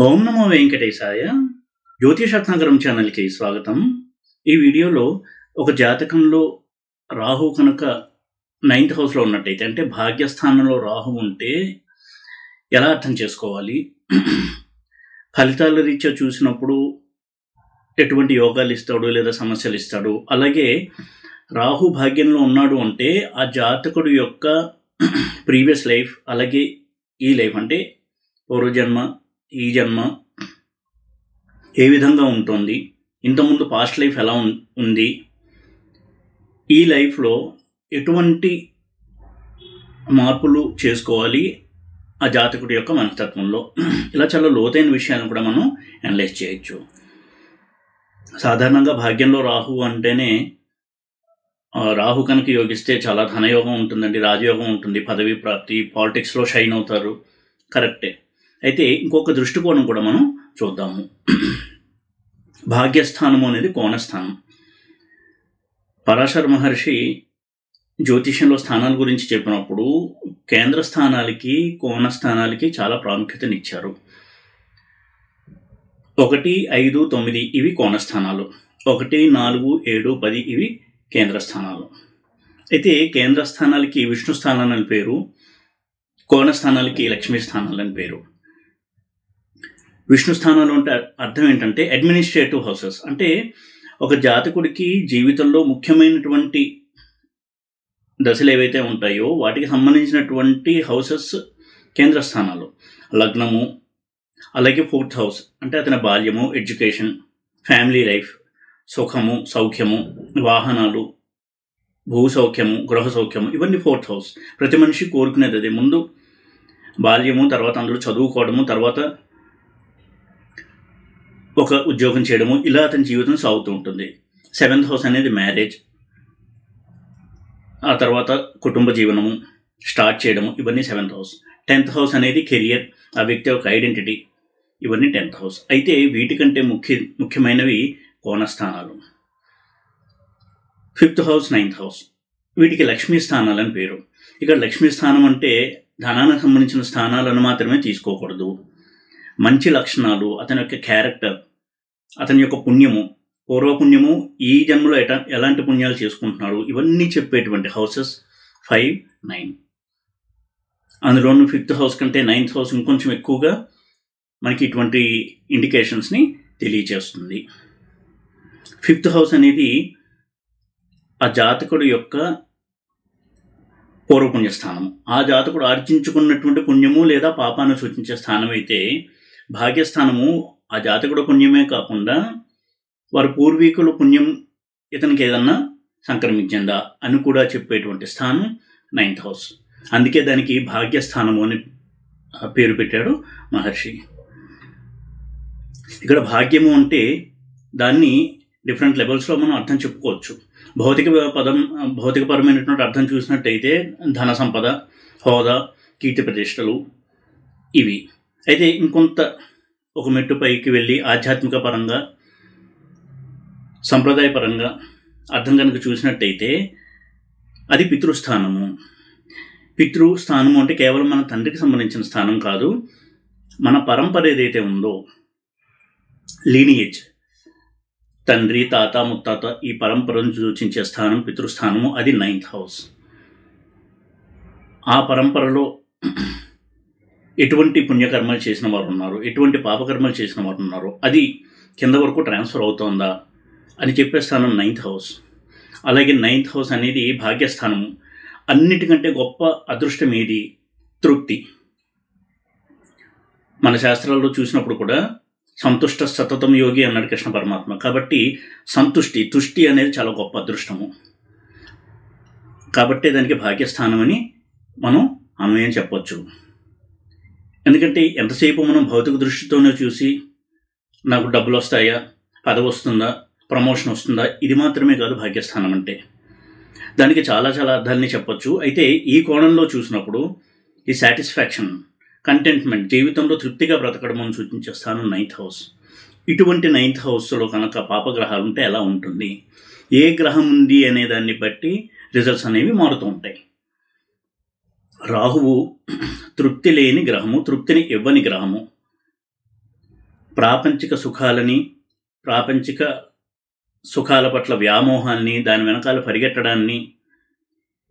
ఓం నమో వెంకటేశాయ. జ్యోతిషరత్నాకరం ఛానల్కి స్వాగతం. ఈ వీడియోలో ఒక జాతకంలో రాహు కనుక 9th హౌస్లో ఉన్నట్టయితే, అంటే భాగ్యస్థానంలో రాహు ఉంటే ఎలా అర్థం చేసుకోవాలి, ఫలితాల రీత్యా చూసినప్పుడు ఎటువంటి యోగాలు ఇస్తాడు లేదా సమస్యలు ఇస్తాడు, అలాగే రాహు భాగ్యంలో ఉన్నాడు అంటే ఆ జాతకుడు యొక్క ప్రీవియస్ లైఫ్, అలాగే ఈ లైఫ్ అంటే పూర్వజన్మ ఈ జన్మ ఏ విధంగా ఉంటుంది, ఇంతకుముందు పాస్ట్ లైఫ్ ఎలా ఉంది, ఈ లైఫ్లో ఎటువంటి మార్పులు చేసుకోవాలి ఆ జాతకుడి యొక్క మనస్తత్వంలో, ఇలా చాలా లోతైన విషయాలను కూడా మనం అనలైజ్ చేయొచ్చు. సాధారణంగా భాగ్యంలో రాహు అంటేనే రాహు కనుక యోగిస్తే చాలా ధనయోగం ఉంటుందండి, రాజయోగం ఉంటుంది, పదవి ప్రాప్తి, పాలిటిక్స్లో షైన్ అవుతారు. కరెక్టే. అయితే ఇంకొక దృష్టికోణం కూడా మనం చూద్దాము. భాగ్యస్థానము అనేది కోణస్థానం. పరాశర మహర్షి జ్యోతిష్యంలో స్థానాల గురించి చెప్పినప్పుడు కేంద్ర స్థానాలకి కోణస్థానాలకి చాలా ప్రాముఖ్యతనిచ్చారు. 1, 5, 9 ఇవి కోణస్థానాలు, 1, 4, 7, 10 ఇవి కేంద్ర స్థానాలు. అయితే కేంద్ర స్థానాలకి విష్ణు స్థానాలు అని పేరు, కోణస్థానాలకి లక్ష్మీ స్థానాలు అని పేరు. విష్ణు స్థానాలు అంటే అర్థం ఏంటంటే అడ్మినిస్ట్రేటివ్ హౌసెస్, అంటే ఒక జాతకుడికి జీవితంలో ముఖ్యమైనటువంటి దశలు ఏవైతే ఉంటాయో వాటికి సంబంధించినటువంటి హౌసెస్ కేంద్ర స్థానాలు. లగ్నము, అలాగే 4th హౌస్ అంటే అతని బాల్యము, ఎడ్యుకేషన్, ఫ్యామిలీ లైఫ్, సుఖము, సౌఖ్యము, వాహనాలు, భూ సౌఖ్యము, గృహ సౌఖ్యము, ఇవన్నీ 4th హౌస్. ప్రతి మనిషి కోరుకునేది అదే. ముందు బాల్యము, తర్వాత అందులో చదువుకోవడము, తర్వాత ఒక ఉద్యోగం చేయడము, ఇలా అతని జీవితం సాగుతూ ఉంటుంది. 7th హౌస్ అనేది మ్యారేజ్, ఆ తర్వాత కుటుంబ జీవనము స్టార్ట్ చేయడము, ఇవన్నీ 7th హౌస్. 10th హౌస్ అనేది కెరియర్, ఆ వ్యక్తి యొక్క ఐడెంటిటీ, ఇవన్నీ 10th హౌస్. అయితే వీటికంటే ముఖ్యమైనవి కోణస్థానాలు. 5th హౌస్, 9th హౌస్, వీటికి లక్ష్మీ స్థానాలు అని పేరు. ఇక్కడ లక్ష్మీ స్థానం అంటే ధనానికి సంబంధించిన స్థానాలను మాత్రమే తీసుకోకూడదు. మంచి లక్షణాలు, అతని యొక్క క్యారెక్టర్, అతని యొక్క పుణ్యము, పూర్వపుణ్యము, ఈ జన్మలో ఎలాంటి పుణ్యాలు చేసుకుంటున్నాడు, ఇవన్నీ చెప్పేటువంటి హౌసెస్ 5, 9. అందులోనూ 5th హౌస్ కంటే 9th హౌస్ ఇంకొంచెం ఎక్కువగా మనకి ఇటువంటి ఇండికేషన్స్ని తెలియచేస్తుంది. 5th హౌస్ అనేది ఆ జాతకుడు యొక్క పూర్వపుణ్య స్థానం. ఆ జాతకుడు ఆర్జించుకున్నటువంటి పుణ్యము లేదా పాపాన్ని సూచించే స్థానం అయితే, భాగ్యస్థానము ఆ జాతకుడు పుణ్యమే కాకుండా వారి పూర్వీకుల పుణ్యం ఇతనికి ఏదన్నా సంక్రమించిందా అని కూడా చెప్పేటువంటి స్థానం 9th హౌస్. అందుకే దానికి భాగ్యస్థానము అని పేరు పెట్టాడు మహర్షి. ఇక్కడ భాగ్యము అంటే దాన్ని డిఫరెంట్ లెవెల్స్లో మనం అర్థం చెప్పుకోవచ్చు. భౌతికపరమైనటువంటి అర్థం చూసినట్టయితే ధన సంపద, హోదా, కీర్తి ప్రతిష్టలు ఇవి. అయితే ఇంకొంత ఒక మెట్టు పైకి వెళ్ళి ఆధ్యాత్మిక పరంగా, సంప్రదాయపరంగా అర్థం కనుక చూసినట్టయితే అది పితృస్థానము. పితృస్థానము అంటే కేవలం మన తండ్రికి సంబంధించిన స్థానం కాదు, మన పరంపర ఏదైతే ఉందో, లీనియేజ్, తండ్రి, తాత, ముత్తాత, ఈ పరంపరను సూచించే స్థానం పితృస్థానము, అది 9th హౌస్. ఆ పరంపరలో ఎటువంటి పుణ్యకర్మలు చేసిన వారు ఉన్నారు, ఎటువంటి పాపకర్మలు చేసిన వారు ఉన్నారు, అది కింద వరకు ట్రాన్స్ఫర్ అవుతోందా అని చెప్పే స్థానం 9th హౌస్. అలాగే 9th హౌస్ అనేది భాగ్యస్థానము. అన్నిటికంటే గొప్ప అదృష్టం ఏది? తృప్తి. మన శాస్త్రాల్లో చూసినప్పుడు కూడా సంతుష్ట సతతం యోగి అన్నాడు కృష్ణ పరమాత్మ. కాబట్టి సంతుష్టి, తుష్టి అనేది చాలా గొప్ప అదృష్టము. కాబట్టి దానికి భాగ్యస్థానం అని మనం అన్వయం చెప్పొచ్చు. ఎందుకంటే ఎంతసేపు మనం భౌతిక దృష్టితోనే చూసి నాకు డబ్బులు వస్తాయా, పదవి వస్తుందా, ప్రమోషన్ వస్తుందా, ఇది మాత్రమే కాదు భాగ్యస్థానం అంటే. దానికి చాలా చాలా అర్థాలని చెప్పొచ్చు. అయితే ఈ కోణంలో చూసినప్పుడు ఈ సాటిస్ఫాక్షన్, కంటెంట్మెంట్, జీవితంలో తృప్తిగా బ్రతకడం అని సూచించే స్థానం 9th హౌస్. ఇటువంటి 9th హౌస్లో కనుక పాపగ్రహాలు ఉంటే ఎలా ఉంటుంది, ఏ గ్రహం ఉంది అనే దాన్ని బట్టి రిజల్ట్స్ అనేవి మారుతూ ఉంటాయి. రాహువు తృప్తి లేని గ్రహము, తృప్తిని ఇవ్వని గ్రహము. ప్రాపంచిక సుఖాలని, ప్రాపంచిక సుఖాల పట్ల వ్యామోహాన్ని, దాని వెనకాల పరిగెట్టడాన్ని,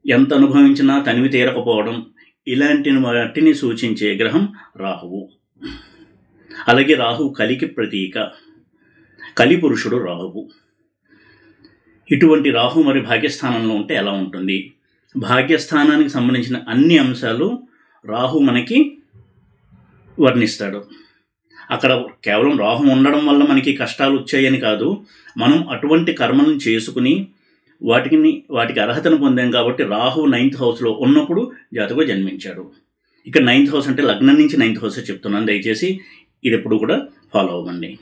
ఎంత అనుభవించినా తనివి తీరకపోవడం, ఇలాంటి వాటిని సూచించే గ్రహం రాహువు. అలాగే రాహువు కలికి ప్రతీక, కలిపురుషుడు రాహువు. ఇటువంటి రాహు మరి భాగ్యస్థానంలో ఉంటే ఎలా ఉంటుంది? భాగ్యస్థానానికి సంబంధించిన అన్ని అంశాలు రాహు మనకి వర్ణిస్తాడు. అక్కడ కేవలం రాహు ఉండడం వల్ల మనకి కష్టాలు వచ్చాయని కాదు, మనం అటువంటి కర్మలను చేసుకుని వాటికి అర్హతను పొందాం కాబట్టి రాహు 9th హౌస్లో ఉన్నప్పుడు జాతకుడు జన్మించాడు. ఇక్కడ 9th హౌస్ అంటే లగ్నం నుంచి 9th హౌస్ చెప్తున్నాను, దయచేసి ఇది ఎప్పుడు కూడా ఫాలో అవ్వండి.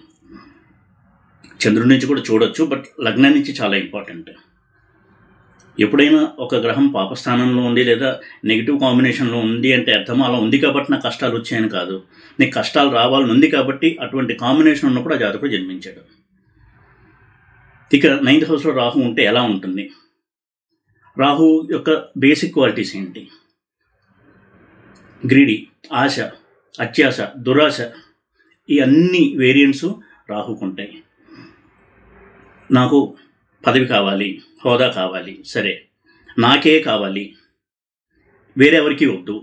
చంద్రుడి నుంచి కూడా చూడొచ్చు, బట్ లగ్నం నుంచి చాలా ఇంపార్టెంట్. ఎప్పుడైనా ఒక గ్రహం పాపస్థానంలో ఉంది లేదా నెగిటివ్ కాంబినేషన్లో ఉంది అంటే అర్థం అలా ఉంది కాబట్టి నాకు కష్టాలు వచ్చాయని కాదు, నీకు కష్టాలు రావాలని ఉంది కాబట్టి అటువంటి కాంబినేషన్ ఉన్నప్పుడు ఆ జాతకుడు జన్మించాడు. ఇక 9th హౌస్లో రాహు ఉంటే ఎలా ఉంటుంది? రాహు యొక్క బేసిక్ క్వాలిటీస్ ఏంటి? గ్రీడీ, ఆశ, అత్యాశ, దురాశ, ఈ అన్ని వేరియంట్స్ రాహుకు ఉంటాయి. నాకు పదవి కావాలి, హోదా కావాలి, సరే నాకే కావాలి, వేరెవరికి వద్దు,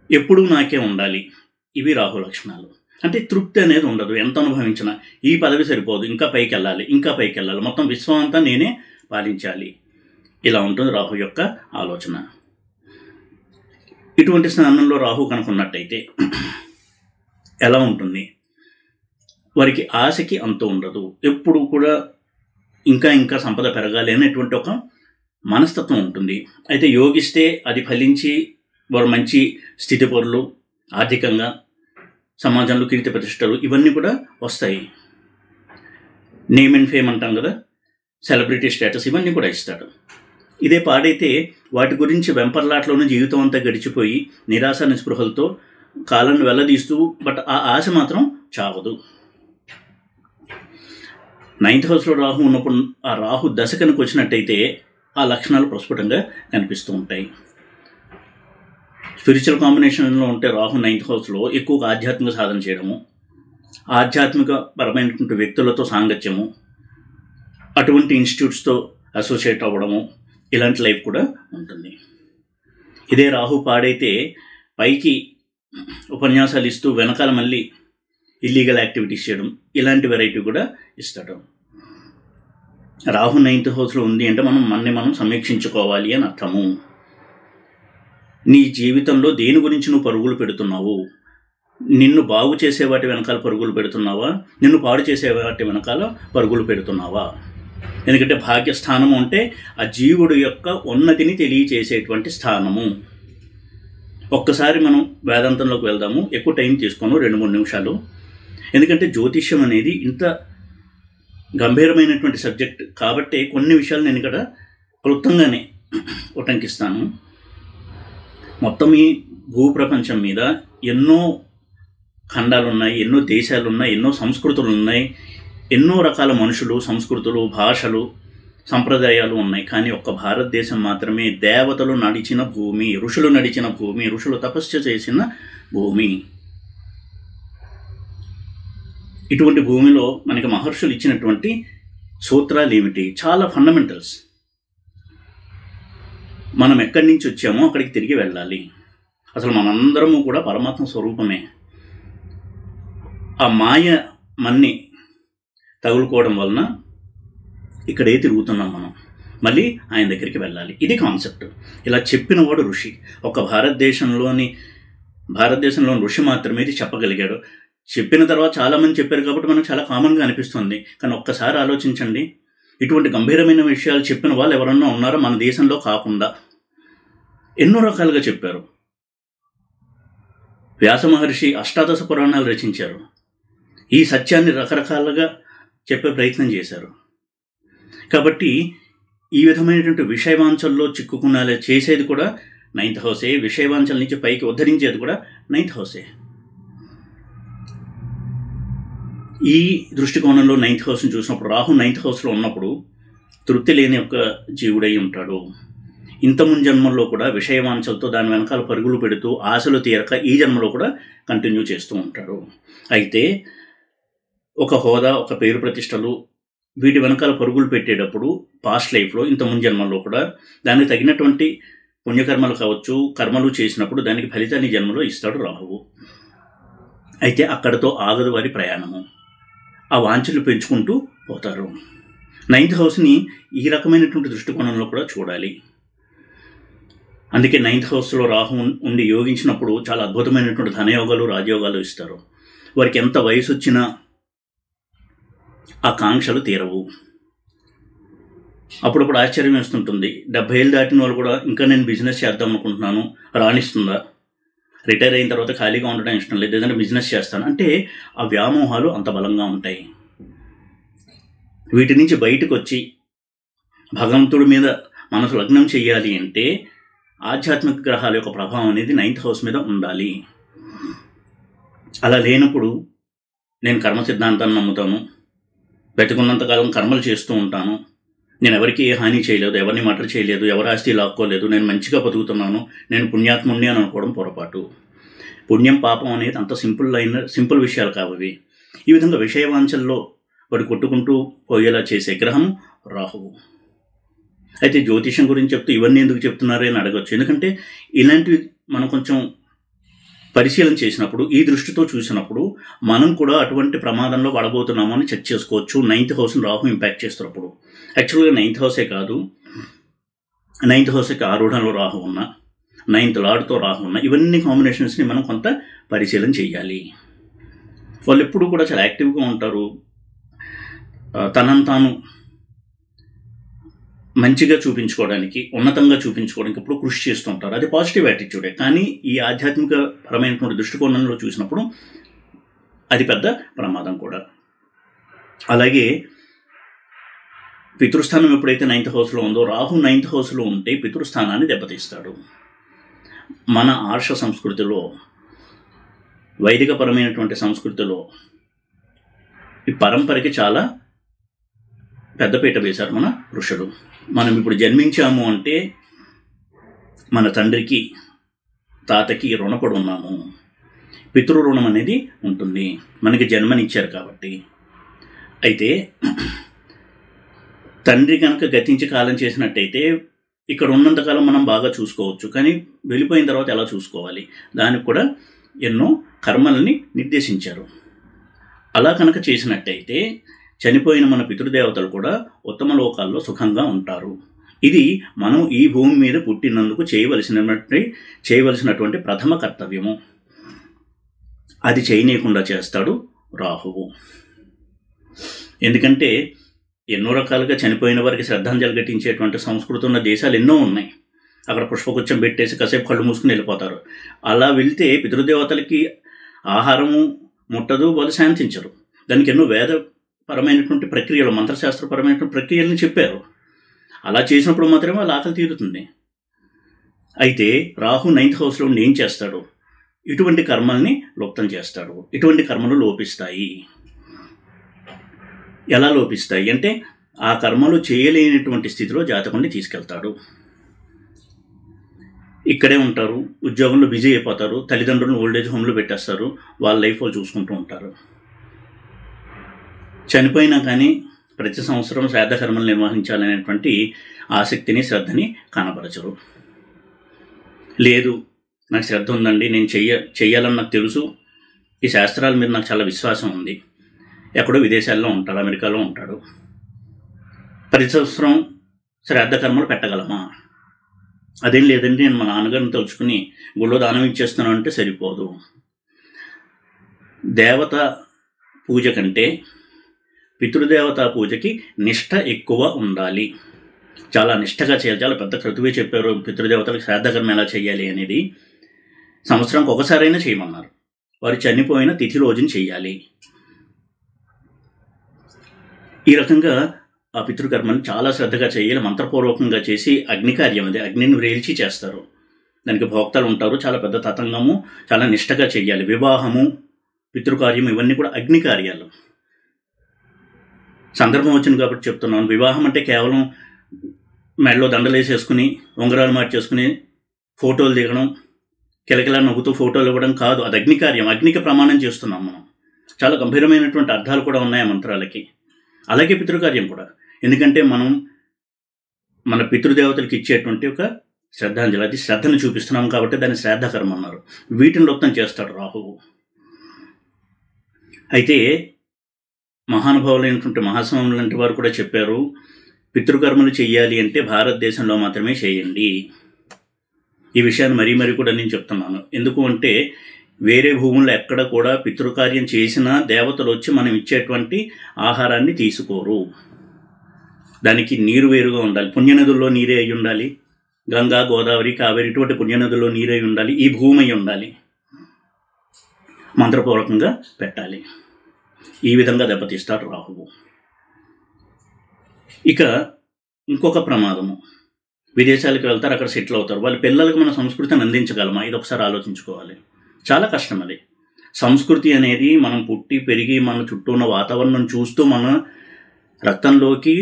ఎప్పుడూ నాకే ఉండాలి, ఇవి రాహు లక్షణాలు. అంటే తృప్తి అనేది ఉండదు, ఎంత అనుభవించినా ఈ పదవి సరిపోదు, ఇంకా పైకి వెళ్ళాలి, ఇంకా పైకి వెళ్ళాలి, మొత్తం విశ్వం అంతా నేనే పాలించాలి, ఇలా ఉంటుంది రాహు యొక్క ఆలోచన. ఇటువంటి స్థానంలో రాహు కనుకున్నట్టయితే ఎలా ఉంటుంది? వారికి ఆశకి అంతు ఉండదు, ఎప్పుడు కూడా ఇంకా ఇంకా సంపద పెరగాలి అనేటువంటి ఒక మనస్తత్వం ఉంటుంది. అయితే యోగిస్తే అది ఫలించి వారు మంచి స్థితిపరులు, ఆర్థికంగా సమాజంలో కీర్తి ప్రతిష్టలు ఇవన్నీ కూడా వస్తాయి. నేమ్ అండ్ ఫేమ్ అంటాం కదా, సెలబ్రిటీ స్టేటస్, ఇవన్నీ కూడా ఇస్తాడు. ఇదే పాడైతే వాటి గురించి వెంపర్లాట్లోనే జీవితం అంతా గడిచిపోయి నిరాశ నిస్పృహలతో కాలాన్ని వెళ్ళదీస్తూ, బట్ ఆ ఆశ మాత్రం చావదు. 9th హౌస్లో రాహు ఉన్నప్పుడు ఆ రాహు దశ కనుక వచ్చినట్టయితే ఆ లక్షణాలు ప్రస్ఫుటంగా కనిపిస్తూ ఉంటాయి. స్పిరిచువల్ కాంబినేషన్లో ఉంటే రాహు 9th హౌస్లో ఎక్కువగా ఆధ్యాత్మిక సాధన చేయడము, ఆధ్యాత్మిక పరమైనటువంటి వ్యక్తులతో సాంగత్యము, అటువంటి ఇన్స్టిట్యూట్స్తో అసోసియేట్ అవ్వడము, ఇలాంటి లైఫ్ కూడా ఉంటుంది. ఇదే రాహు పాడైతే పైకి ఉపన్యాసాలు ఇస్తూ వెనకాల మళ్ళీ ఇల్లీగల్ యాక్టివిటీస్ చేయడం, ఇలాంటి వెరైటీ కూడా ఇస్తాడు. రాహు 9th హౌస్లో ఉంది అంటే మనం సమీక్షించుకోవాలి అని అర్థము. నీ జీవితంలో దేని గురించి నువ్వు పరుగులు పెడుతున్నావు? నిన్ను బాగు చేసే వాటి వెనకాల పరుగులు పెడుతున్నావా, నిన్ను పాడు చేసే వాటి వెనకాల పరుగులు పెడుతున్నావా? ఎందుకంటే భాగ్యస్థానము అంటే ఆ జీవుడు యొక్క ఉన్నతిని తెలియచేసేటువంటి స్థానము. ఒక్కసారి మనం వేదాంతంలోకి వెళ్దాము, ఎక్కువ టైం తీసుకోను, 2-3 నిమిషాలు. ఎందుకంటే జ్యోతిష్యం అనేది ఇంత గంభీరమైనటువంటి సబ్జెక్ట్ కాబట్టి కొన్ని విషయాలు నేను ఇక్కడ క్లుప్తంగానే ఉటంకిస్తాను. మొత్తం ఈ భూప్రపంచం మీద ఎన్నో ఖండాలు ఉన్నాయి, ఎన్నో దేశాలు ఉన్నాయి, ఎన్నో సంస్కృతులు ఉన్నాయి, ఎన్నో రకాల మనుషులు, సంస్కృతులు, భాషలు, సంప్రదాయాలు ఉన్నాయి. కానీ ఒక్క భారతదేశం మాత్రమే దేవతలు నడిచిన భూమి, ఋషులు నడిచిన భూమి, ఋషులు తపస్సు చేసిన భూమి. ఇటువంటి భూమిలో మనకి మహర్షులు ఇచ్చినటువంటి సూత్రాలు ఏమిటి? చాలా ఫండమెంటల్స్. మనం ఎక్కడి నుంచి వచ్చామో అక్కడికి తిరిగి వెళ్ళాలి. అసలు మనందరము కూడా పరమాత్మ స్వరూపమే. ఆ మాయ మన్ని తగులుకోవడం వలన ఇక్కడే తిరుగుతున్నాం మనం, మళ్ళీ ఆయన దగ్గరికి వెళ్ళాలి. ఇది కాన్సెప్ట్. ఇలా చెప్పినవాడు ఋషి. ఒక భారతదేశంలోని ఋషి మాత్రమే ఇది చెప్పగలిగాడు. చెప్పిన తర్వాత చాలామంది చెప్పారు కాబట్టి మనకు చాలా కామన్గా అనిపిస్తుంది. కానీ ఒక్కసారి ఆలోచించండి, ఇటువంటి గంభీరమైన విషయాలు చెప్పిన వాళ్ళు ఎవరన్నా ఉన్నారో మన దేశంలో కాకుండా? ఎన్నో రకాలుగా చెప్పారు. వ్యాస మహర్షి అష్టాదశ పురాణాలు రచించారు. ఈ సత్యాన్ని రకరకాలుగా చెప్పే ప్రయత్నం చేశారు. కాబట్టి ఈ విధమైనటువంటి విషయవాంఛల్లో చిక్కుకునేలా చేసేది కూడా 9th హౌసే. విషయవాంఛల నుంచి పైకి ఉద్ధరించేది కూడా 9th హౌసే. ఈ దృష్టికోణంలో 9th హౌస్ని చూసినప్పుడు రాహు 9th హౌస్లో ఉన్నప్పుడు తృప్తి లేని ఒక జీవుడై ఉంటాడు. ఇంత ముందు జన్మల్లో కూడా విషయవాంఛలతో దాని వెనకాల పరుగులు పెడుతూ ఆశలు తీరక ఈ జన్మలో కూడా కంటిన్యూ చేస్తూ ఉంటాడు. అయితే ఒక హోదా, ఒక పేరు ప్రతిష్టలు వీటి వెనకాల పరుగులు పెట్టేటప్పుడు పాస్ట్ లైఫ్లో ఇంతకుముందు జన్మల్లో కూడా దానికి తగినటువంటి పుణ్యకర్మలు కావచ్చు, కర్మలు చేసినప్పుడు దానికి ఫలితాన్ని జన్మలో ఇస్తాడు రాహువు. అయితే అక్కడతో ఆగదు వారి ప్రయాణము. ఆ వాంఛలు పెంచుకుంటూ పోతారు. 9th హౌస్ని ఈ రకమైనటువంటి దృష్టికోణంలో కూడా చూడాలి. అందుకే 9th హౌస్లో రాహు ఉండి యోగించినప్పుడు చాలా అద్భుతమైనటువంటి ధనయోగాలు, రాజయోగాలు ఇస్తారు. వారికి ఎంత వయసు వచ్చినా ఆ కాంక్షలు తీరవు. అప్పుడప్పుడు ఆశ్చర్యం వేస్తుంటుంది. 70 ఏళ్ళు దాటిన వాళ్ళు కూడా ఇంకా నేను బిజినెస్ చేద్దాం అనుకుంటున్నాను, రాణిస్తుందా? రిటైర్ అయిన తర్వాత ఖాళీగా ఉండడం ఇష్టం లేదు, ఏదైనా బిజినెస్ చేస్తాను అంటే ఆ వ్యామోహాలు అంత బలంగా ఉంటాయి. వీటి నుంచి బయటకు వచ్చి భగవంతుడి మీద మనసు లగ్నం చేయాలి అంటే ఆధ్యాత్మిక గ్రహాల యొక్క ప్రభావం అనేది 9th హౌస్ మీద ఉండాలి. అలా లేనప్పుడు నేను కర్మ సిద్ధాంతాన్ని నమ్ముతాను, బతికున్నంతకాలం కర్మలు చేస్తూ ఉంటాను, నేను ఎవరికి ఏ హాని చేయలేదు, ఎవరిని మటర్ చేయలేదు, ఎవరి ఆస్తి లాక్కోలేదు, నేను మంచిగా బతుకుతున్నాను, నేను పుణ్యాత్ముణ్ణి అని అనుకోవడం పొరపాటు. పుణ్యం పాపం అనేది అంత సింపుల్ విషయాలు కావవి. ఈ విధంగా విషయవాంఛల్లో వాడు కొట్టుకుంటూ పోయేలా చేసే గ్రహం రాహువు. అయితే జ్యోతిషం గురించి చెప్తూ ఇవన్నీ ఎందుకు చెప్తున్నారే అని అడగచ్చు. ఎందుకంటే ఇలాంటివి మనం కొంచెం పరిశీలన చేసినప్పుడు, ఈ దృష్టితో చూసినప్పుడు మనం కూడా అటువంటి ప్రమాదంలో పడబోతున్నామో అని చెక్ చేసుకోవచ్చు. 9th హౌస్ని రాహు ఇంపాక్ట్ చేస్తున్నప్పుడు యాక్చువల్గా 9th హౌసే కాదు, 9th హౌస్కి ఆరూఢంలో రాహు ఉన్న, 9th లార్డ్తో రాహు ఉన్న, ఇవన్నీ కాంబినేషన్స్ని మనం కొంత పరిశీలన చేయాలి. వాళ్ళు ఎప్పుడు కూడా చాలా యాక్టివ్గా ఉంటారు, తనను తాను మంచిగా చూపించుకోవడానికి, ఉన్నతంగా చూపించుకోవడానికి ఎప్పుడు కృషి చేస్తూ ఉంటారు. అది పాజిటివ్ యాటిట్యూడే. కానీ ఈ ఆధ్యాత్మిక పరమైనటువంటి దృష్టికోణంలో చూసినప్పుడు అది పెద్ద ప్రమాదం కూడా. అలాగే పితృస్థానం ఎప్పుడైతే 9th హౌస్లో ఉందో, రాహు 9th హౌస్లో ఉంటే పితృస్థానాన్ని దెబ్బతీస్తాడు. మన ఆర్ష సంస్కృతిలో, వైదిక పరమైనటువంటి సంస్కృతిలో ఈ పరంపరకి చాలా పెద్దపీట వేశారు మన ఋషులు. మనం ఇప్పుడు జన్మించాము అంటే మన తండ్రికి, తాతకి రుణపడి ఉన్నాము. పితృ రుణం అనేది ఉంటుంది, మనకి జన్మనిచ్చారు కాబట్టి. అయితే తండ్రి కనుక గతించి కాలం చేసినట్టయితే ఇక్కడ ఉన్నంతకాలం మనం బాగా చూసుకోవచ్చు, కానీ వెళ్ళిపోయిన తర్వాత ఎలా చూసుకోవాలి, దానికి కూడా ఎన్నో కర్మలని నిర్దేశించారు. అలా కనుక చేసినట్టయితే చనిపోయిన మన పితృదేవతలు కూడా ఉత్తమ లోకాల్లో సుఖంగా ఉంటారు. ఇది మనం ఈ భూమి మీద పుట్టినందుకు చేయవలసినటువంటి ప్రథమ కర్తవ్యము. అది చేయనీయకుండా చేస్తాడు రాహువు. ఎందుకంటే ఎన్నో రకాలుగా చనిపోయిన వారికి శ్రద్ధాంజలి ఘటించేటువంటి సంస్కృతి ఉన్న దేశాలు ఎన్నో ఉన్నాయి. అక్కడ పుష్పగుచ్చం పెట్టేసి కాసేపు కళ్ళు మూసుకుని వెళ్ళిపోతారు. అలా వెళ్తే పితృదేవతలకి ఆహారము ముట్టదు, వాళ్ళు శాంతించరు. దానికి ఎన్నో వేదపరమైనటువంటి ప్రక్రియలు, మంత్రశాస్త్రపరమైనటువంటి ప్రక్రియలను చెప్పారు. అలా చేసినప్పుడు మాత్రమే వాళ్ళ ఆకలి తీరుతుంది. అయితే రాహు 9th హౌస్లో ఉండి ఏం చేస్తాడు? ఇటువంటి కర్మల్ని లుప్తం చేస్తాడు. ఇటువంటి కర్మలు లోపిస్తాయి. ఎలా లోపిస్తాయి అంటే ఆ కర్మలు చేయలేనటువంటి స్థితిలో జాతకుడిని తీసుకెళ్తాడు. ఇక్కడే ఉంటారు, ఉద్యోగంలో బిజీ అయిపోతారు, తల్లిదండ్రులను ఓల్డేజ్ హోమ్లో పెట్టేస్తారు, వాళ్ళ లైఫ్ వాళ్ళు చూసుకుంటూ ఉంటారు. చనిపోయినా కానీ ప్రతి సంవత్సరం శ్రాద్ధ కర్మలు నిర్వహించాలనేటువంటి ఆసక్తిని, శ్రద్ధని కనబరచరు. లేదు, నాకు శ్రద్ధ ఉందండి, నేను చెయ్యాలని నాకు తెలుసు, ఈ శాస్త్రాల మీద నాకు చాలా విశ్వాసం ఉంది. ఎక్కడో విదేశాల్లో ఉంటాడు, అమెరికాలో ఉంటాడు. ప్రతి సంవత్సరం శ్రాద్ధ కర్మలు పెట్టగలమా? అదేం లేదండి, నేను మా నాన్నగారిని తలుచుకుని గుళ్ళో దానం ఇచ్చేస్తున్నాను అంటే సరిపోదు. దేవత పూజ కంటే పితృదేవతా పూజకి నిష్ఠ ఎక్కువ ఉండాలి. చాలా నిష్ఠగా చేయాలి. చాలా పెద్ద క్రతువే చెప్పారు పితృదేవతలకు శ్రాద్ధకర్మ ఎలా చేయాలి అనేది. సంవత్సరానికి ఒకసారైనా చేయమన్నారు. వారు చనిపోయిన తిథి రోజుని చేయాలి. ఈ రకంగా ఆ పితృకర్మని చాలా శ్రద్ధగా చేయాలి. మంత్రపూర్వకంగా చేసి అగ్నికార్యం, అది అగ్నిని వేల్చి చేస్తారు. దానికి భోక్తలు ఉంటారు. చాలా పెద్ద తతంగము, చాలా నిష్ఠగా చేయాలి. వివాహము, పితృకార్యం ఇవన్నీ కూడా అగ్నికార్యాలు. సందర్భం వచ్చింది కాబట్టి చెప్తున్నాను. వివాహం అంటే కేవలం మెడలో దండలేసేసుకుని, ఉంగరాలు మార్చేసుకుని ఫోటోలు దిగడం, కిలకిలా నవ్వుతూ ఫోటోలు ఇవ్వడం కాదు. అది అగ్నికార్యం. అగ్నికి ప్రమాణం చేస్తున్నాం మనం. చాలా గంభీరమైనటువంటి అర్థాలు కూడా ఉన్నాయి ఆ మంత్రాలకి. అలాగే పితృకార్యం కూడా, ఎందుకంటే మనం మన పితృదేవతలకు ఇచ్చేటువంటి ఒక శ్రద్ధాంజలి, అది శ్రద్ధను చూపిస్తున్నాం కాబట్టి దాన్ని శ్రాద్ధకర్మ అన్నారు. వీటిని మొత్తం చేస్తాడు రాహువు. అయితే మహానుభావులైనటువంటి మహాస్వాములు లాంటి వారు కూడా చెప్పారు, పితృకర్మలు చెయ్యాలి అంటే భారతదేశంలో మాత్రమే చేయండి. ఈ విషయాన్ని మరీ మరీ కూడా నేను చెప్తున్నాను. ఎందుకు అంటే వేరే భూముల్లో ఎక్కడ కూడా పితృకార్యం చేసినా దేవతలు వచ్చి మనం ఇచ్చేటువంటి ఆహారాన్ని తీసుకోరు. దానికి నీరు వేరుగా ఉండాలి. పుణ్యనదుల్లో నీరే అయి ఉండాలి. గంగా, గోదావరి, కావేరి ఇటువంటి పుణ్యనదుల్లో నీరే అయి ఉండాలి. ఈ భూమి అయి ఉండాలి. మంత్రపూర్వకంగా పెట్టాలి. ఈ విధంగా దెబ్బతీస్తాడు రాహువు. ఇక ఇంకొక ప్రమాదము, విదేశాలకు వెళ్తారు, అక్కడ సెటిల్ అవుతారు. వాళ్ళ పిల్లలకు మన సంస్కృతిని అందించగలమా? ఇది ఒకసారి ఆలోచించుకోవాలి. చాలా కష్టం అది. సంస్కృతి అనేది మనం పుట్టి పెరిగి మన చుట్టూ ఉన్న వాతావరణం చూస్తూ మన రక్తంలోకి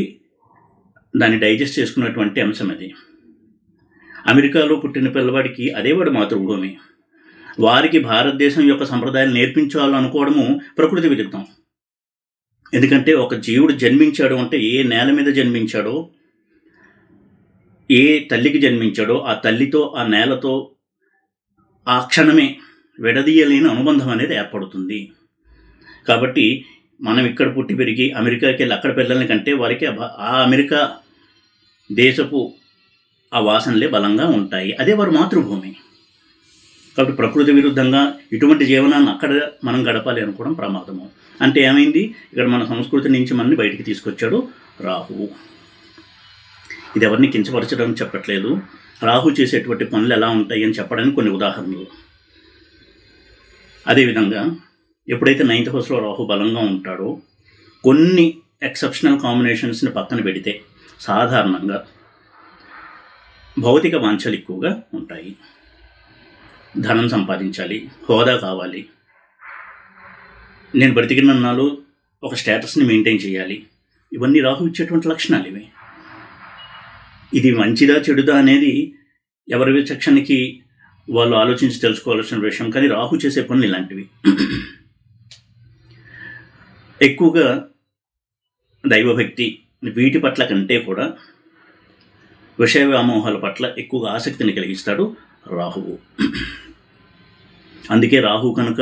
దాన్ని డైజెస్ట్ చేసుకున్నటువంటి అంశం అది. అమెరికాలో పుట్టిన పిల్లవాడికి అదే వాడి మాతృభూమి. వారికి భారతదేశం యొక్క సంప్రదాయాలు నేర్పించాలనుకోవడము ప్రకృతి విరుద్ధం. ఎందుకంటే ఒక జీవుడు జన్మించాడు అంటే ఏ నేల మీద జన్మించాడో, ఏ తల్లికి జన్మించాడో ఆ తల్లితో ఆ నేలతో ఆ క్షణమే విడదీయలేని అనుబంధం అనేది ఏర్పడుతుంది. కాబట్టి మనం ఇక్కడ పుట్టి పెరిగి అమెరికాకి వెళ్ళి అక్కడ పిల్లల్ని కంటే వారికి ఆ అమెరికా దేశపు ఆ వాసనలే బలంగా ఉంటాయి. అదే వారి మాతృభూమి. కాబట్టి ప్రకృతి విరుద్ధంగా ఇటువంటి జీవనాన్ని అక్కడ మనం గడపాలి అనుకోవడం ప్రమాదము. అంటే ఏమైంది, ఇక్కడ మన సంస్కృతి నుంచి మనని బయటికి తీసుకొచ్చాడు రాహువు. ఇది ఎవరిని కించపరచడం చెప్పట్లేదు. రాహు చేసేటువంటి పనులు ఎలా ఉంటాయి అని చెప్పడానికి కొన్ని ఉదాహరణలు. అదేవిధంగా ఎప్పుడైతే 9th హౌస్లో రాహు బలంగా ఉంటాడో, కొన్ని ఎక్సెప్షనల్ కాంబినేషన్స్ని పక్కన పెడితే సాధారణంగా భౌతిక వాంఛలు ఎక్కువగా ఉంటాయి. ధనం సంపాదించాలి, హోదా కావాలి, నేను బ్రతికినన్నాళ్ళు ఒక స్టేటస్ని మెయింటైన్ చేయాలి. ఇవన్నీ రాహు ఇచ్చేటువంటి లక్షణాలు ఇవి. ఇది మంచిదా చెడుదా అనేది ఎవరి విచక్షణకి వాళ్ళు ఆలోచించి తెలుసుకోవాల్సిన విషయం. కానీ రాహు చేసే పనులు ఇలాంటివి. ఎక్కువగా దైవభక్తి వీటి పట్ల కంటే కూడా విషయ వ్యామోహాల పట్ల ఎక్కువగా ఆసక్తిని కలిగిస్తాడు రాహువు. అందుకే రాహు కనుక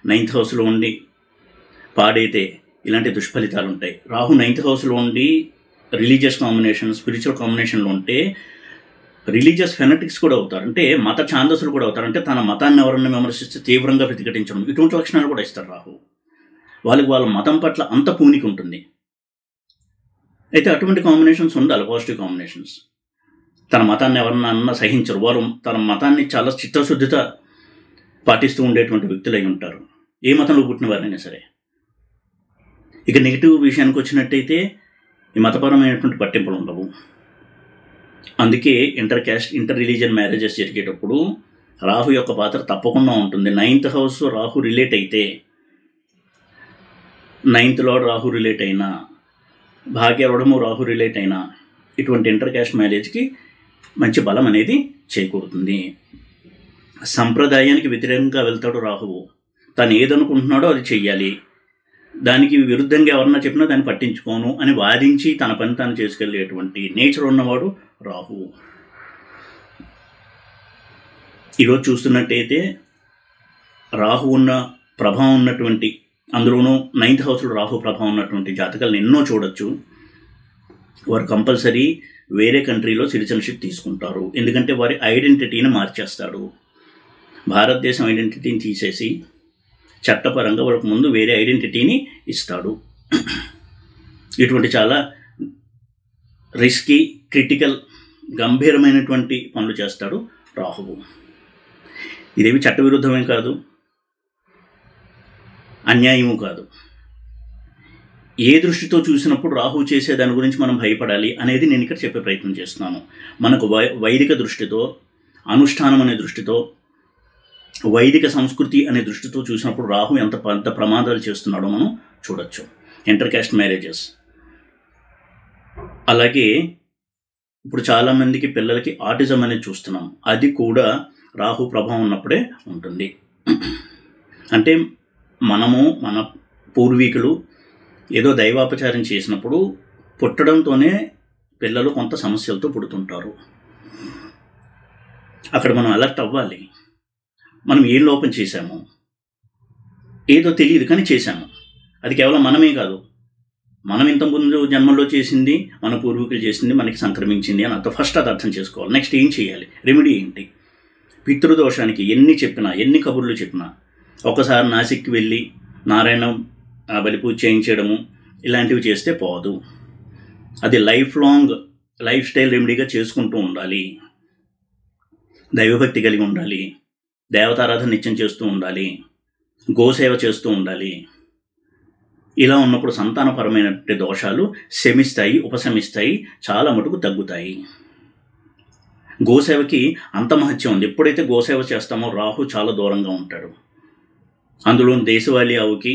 9th హౌస్లో ఉండి పాడైతే ఇలాంటి దుష్ఫలితాలు ఉంటాయి. రాహు 9th హౌస్లో ఉండి రిలీజియస్ కాంబినేషన్, స్పిరిచువల్ కాంబినేషన్లో ఉంటే రిలీజియస్ ఫెనటిక్స్ కూడా అవుతారు. అంటే మత ఛాందసులు కూడా అవుతారు. అంటే తన మతాన్ని ఎవరన్నా విమర్శిస్తే తీవ్రంగా ప్రతిఘటించడం, ఇటువంటి లక్షణాలు కూడా ఇస్తారు రాహు. వాళ్ళకి వాళ్ళ మతం పట్ల అంత పూనికి ఉంటుంది. అయితే అటువంటి కాంబినేషన్స్ ఉండాలి, పాజిటివ్ కాంబినేషన్స్. తన మతాన్ని ఎవరన్నా సహించరు. వారు తన మతాన్ని చాలా చిత్తశుద్ధిత పాటిస్తూ ఉండేటువంటి వ్యక్తులు అయి ఉంటారు, ఏ మతంలో పుట్టిన వారైనా సరే. ఇక నెగిటివ్ విషయానికి వచ్చినట్టయితే ఈ మతపరమైనటువంటి పట్టింపులు ఉండవు. అందుకే ఇంటర్ రిలీజియన్ మ్యారేజెస్ జరిగేటప్పుడు రాహు యొక్క పాత్ర తప్పకుండా ఉంటుంది. 9th హౌస్ రాహు రిలేట్ అయితే, 9th లార్డ్ రాహు రిలేట్ అయినా, భాగ్యవడము రాహు రిలేట్ అయినా ఇటువంటి ఇంటర్ క్యాస్ట్ మ్యారేజ్కి మంచి బలం అనేది చేకూరుతుంది. సంప్రదాయానికి వ్యతిరేకంగా వెళ్తాడు రాహువు. తను ఏదనుకుంటున్నాడో అది చెయ్యాలి, దానికి విరుద్ధంగా ఎవరన్నా చెప్పినా దాన్ని పట్టించుకోను అని వాదించి తన పని తాను చేసుకెళ్ళేటువంటి నేచర్ ఉన్నవాడు రాహువు. ఈరోజు చూస్తున్నట్టయితే రాహు ఉన్న ప్రభావం ఉన్నటువంటి, అందులోనూ 9th హౌస్లో రాహు ప్రభావం ఉన్నటువంటి జాతకాలను ఎన్నో చూడొచ్చు. వారు కంపల్సరీ వేరే కంట్రీలో సిటిజన్షిప్ తీసుకుంటారు. ఎందుకంటే వారి ఐడెంటిటీని మార్చేస్తాడు. భారతదేశం ఐడెంటిటీని తీసేసి చట్టపరంగా వాళ్ళకు ముందు వేరే ఐడెంటిటీని ఇస్తాడు. ఇటువంటి చాలా రిస్కీ, క్రిటికల్, గంభీరమైనటువంటి పనులు చేస్తాడు రాహువు. ఇదేమి చట్టవిరుద్ధమే కాదు, అన్యాయము కాదు. ఏ దృష్టితో చూసినప్పుడు రాహు చేసే దాని గురించి మనం భయపడాలి అనేది నేను ఇక్కడ చెప్పే ప్రయత్నం చేస్తున్నాను. మనకు వైదిక దృష్టితో, అనుష్ఠానం అనే దృష్టితో, వైదిక సంస్కృతి అనే దృష్టితో చూసినప్పుడు రాహు ఎంత పెద్ద ప్రమాదాలు చేస్తున్నాడో మనం చూడొచ్చు. ఇంటర్ క్యాస్ట్ మ్యారేజెస్, అలాగే ఇప్పుడు చాలామందికి పిల్లలకి ఆటిజం అనేది చూస్తున్నాం. అది కూడా రాహు ప్రభావం ఉన్నప్పుడే ఉంటుంది. అంటే మనము మన పూర్వీకులు ఏదో దైవాపచారం చేసినప్పుడు పుట్టడంతోనే పిల్లలు కొంత సమస్యలతో పుడుతుంటారు. అక్కడ మనం అలర్ట్ అవ్వాలి. మనం ఏం లోపం చేశాము, ఏదో తెలియదు కానీ చేశాము. అది కేవలం మనమే కాదు, మనం ఇంతకుముందు జన్మల్లో చేసింది, మన పూర్వీకులు చేసింది మనకి సంక్రమించింది అని ఫస్ట్ అది అర్థం చేసుకోవాలి. నెక్స్ట్ ఏం చేయాలి, రెమెడీ ఏంటి? పితృదోషానికి ఎన్ని చెప్పినా, ఎన్ని కబుర్లు చెప్పినా, ఒకసారి నాసిక్కి వెళ్ళి నారాయణ బలి పూజ చేయించడము ఇలాంటివి చేస్తే పోదు. అది లైఫ్ స్టైల్ రెమెడీగా చేసుకుంటూ ఉండాలి. దైవభక్తి కలిగి ఉండాలి, దేవతారాధన నిత్యం చేస్తూ ఉండాలి, గోసేవ చేస్తూ ఉండాలి. ఇలా ఉన్నప్పుడు సంతానపరమైనటువంటి దోషాలు శమిస్తాయి, ఉపశమిస్తాయి, చాలా మటుకు తగ్గుతాయి. గోసేవకి అంత మహత్యం ఉంది. ఎప్పుడైతే గోసేవ చేస్తామో రాహు చాలా దూరంగా ఉంటాడు. అందులో దేశవాళీ ఆవుకి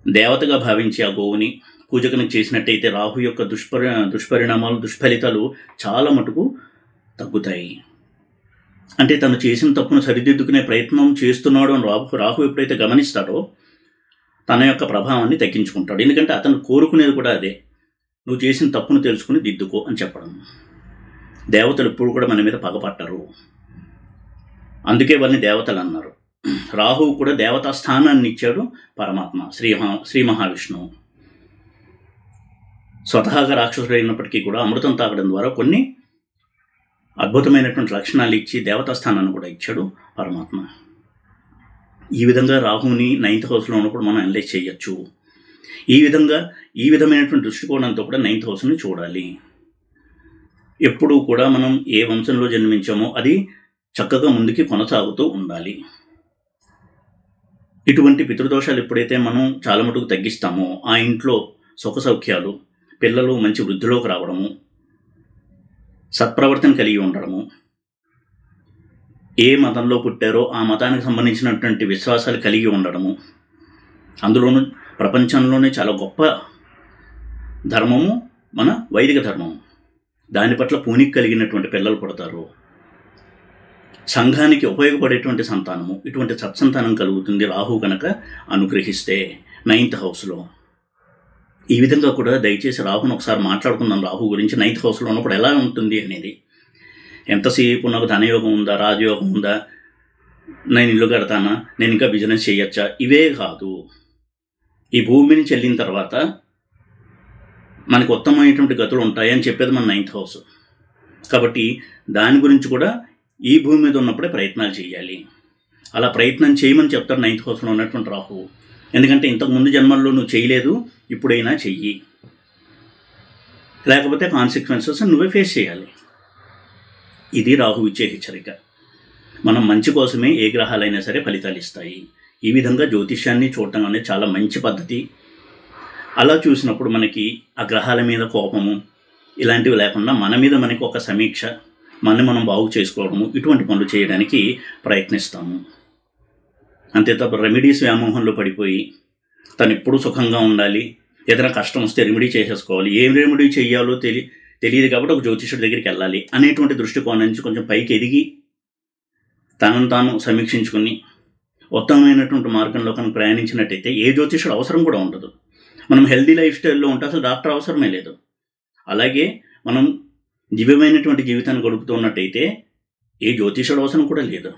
దేవతగా భావించి ఆ గోవుని పూజకను చేసినట్టయితే రాహు యొక్క దుష్పరిణామాలు, దుష్ఫలితాలు చాలా మటుకు తగ్గుతాయి. అంటే తను చేసిన తప్పును సరిదిద్దుకునే ప్రయత్నం చేస్తున్నాడు అని రాహు ఎప్పుడైతే గమనిస్తాడో తన యొక్క ప్రభావాన్ని తగ్గించుకుంటాడు. ఎందుకంటే అతను కోరుకునేది కూడా అదే, నువ్వు చేసిన తప్పును తెలుసుకుని దిద్దుకో అని చెప్పడం. దేవతలు ఎప్పుడు కూడా మన మీద పగపట్టరు, అందుకే వాళ్ళని దేవతలు అన్నారు. రాహువు కూడా దేవతా స్థానాన్ని ఇచ్చాడు పరమాత్మ శ్రీ మహావిష్ణువు. స్వతహాగా రాక్షసుడు అయినప్పటికీ కూడా అమృతం తాగడం ద్వారా కొన్ని అద్భుతమైనటువంటి లక్షణాలు ఇచ్చి దేవతా స్థానాన్ని కూడా ఇచ్చాడు పరమాత్మ. ఈ విధంగా రాహుని 9th హౌస్లో ఉన్నప్పుడు మనం అనలైజ్ చేయొచ్చు. ఈ విధమైనటువంటి దృష్టికోణంతో కూడా 9th హౌస్ని చూడాలి. ఎప్పుడూ కూడా మనం ఏ వంశంలో జన్మించామో అది చక్కగా ముందుకి కొనసాగుతూ ఉండాలి. ఇటువంటి పితృదోషాలు ఎప్పుడైతే మనం చాలా మటుకు తగ్గిస్తామో ఆ ఇంట్లో సుఖ సౌఖ్యాలు, పిల్లలు మంచి వృద్ధిలోకి రావడము, సత్ప్రవర్తన కలిగి ఉండడము, ఏ మతంలో పుట్టారో ఆ మతానికి సంబంధించినటువంటి విశ్వాసాలు కలిగి ఉండడము, అందులోనూ ప్రపంచంలోనే చాలా గొప్ప ధర్మము మన వైదిక ధర్మము, దాని పట్ల పూనిక కలిగినటువంటి పిల్లలు పుడతారు. సంఘానికి ఉపయోగపడేటువంటి సంతానము, ఇటువంటి సత్సంతానం కలుగుతుంది రాహు కనుక అనుగ్రహిస్తే 9th హౌస్లో. ఈ విధంగా కూడా దయచేసి రాహుని ఒకసారి మాట్లాడుకుందాం. రాహు గురించి 9th హౌస్లో ఉన్నప్పుడు ఎలా ఉంటుంది అనేది. ఎంతసేపు నాకు ధనయోగం ఉందా, రాజయోగం ఉందా, నేను ఇల్లు కడతానా, నేను ఇంకా బిజినెస్ చేయొచ్చా, ఇవే కాదు. ఈ భూమిని చెల్లిన తర్వాత మనకు ఉత్తమమైనటువంటి గతులు ఉంటాయని చెప్పేది మన 9th హౌస్. కాబట్టి దాని గురించి కూడా ఈ భూమి మీద ఉన్నప్పుడే ప్రయత్నాలు చేయాలి. అలా ప్రయత్నం చేయమని చెప్తారు 9th హౌస్లో ఉన్నటువంటి రాహు. ఎందుకంటే ఇంతకుముందు జన్మల్లో నువ్వు చేయలేదు, ఇప్పుడైనా చెయ్యి, లేకపోతే కాన్సిక్వెన్సెస్ నువ్వే ఫేస్ చేయాలి. ఇది రాహు ఇచ్చే హెచ్చరిక. మనం మంచి కోసమే ఏ గ్రహాలైనా సరే ఫలితాలు ఇస్తాయి. ఈ విధంగా జ్యోతిష్యాన్ని చూడటం అనేది చాలా మంచి పద్ధతి. అలా చూసినప్పుడు మనకి ఆ గ్రహాల మీద కోపము ఇలాంటివి లేకుండా మన మీద మనకి ఒక సమీక్ష, మనం బాగు చేసుకోవడము, ఇటువంటి పనులు చేయడానికి ప్రయత్నిస్తాము. అంతే తప్ప రెమెడీస్ వ్యామోహంలో పడిపోయి తను ఎప్పుడూ సుఖంగా ఉండాలి, ఏదైనా కష్టం వస్తే రెమెడీ చేసేసుకోవాలి, ఏం రెమెడీ చేయాలో తెలియదు కాబట్టి ఒక జ్యోతిష్యుడి దగ్గరికి వెళ్ళాలి అనేటువంటి దృష్టికోణం నుంచి కొంచెం పైకి ఎదిగి తనను తాను సమీక్షించుకుని ఉత్తమమైనటువంటి మార్గంలో కనుక ప్రయాణించినట్టయితే ఏ జ్యోతిష్యుడు అవసరం కూడా ఉండదు. మనం హెల్దీ లైఫ్ స్టైల్లో ఉంటే అసలు డాక్టర్ అవసరమే లేదు. అలాగే మనం దివ్యమైనటువంటి జీవితాన్ని గడుపుతున్నట్టయితే ఏ జ్యోతిష్యుడు అవసరం కూడా లేదు.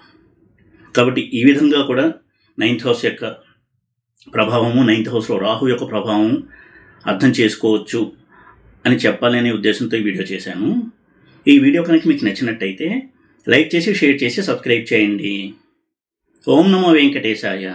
కాబట్టి ఈ విధంగా కూడా 9th హౌస్ యొక్క ప్రభావము, 9th హౌస్లో రాహు యొక్క ప్రభావం అర్థం చేసుకోవచ్చు అని చెప్పాలనే ఉద్దేశంతో ఈ వీడియో చేశాను. ఈ వీడియో కనుక మీకు నచ్చినట్టయితే లైక్ చేసి, షేర్ చేసి, సబ్స్క్రైబ్ చేయండి. ఓం నమో వెంకటేశాయ.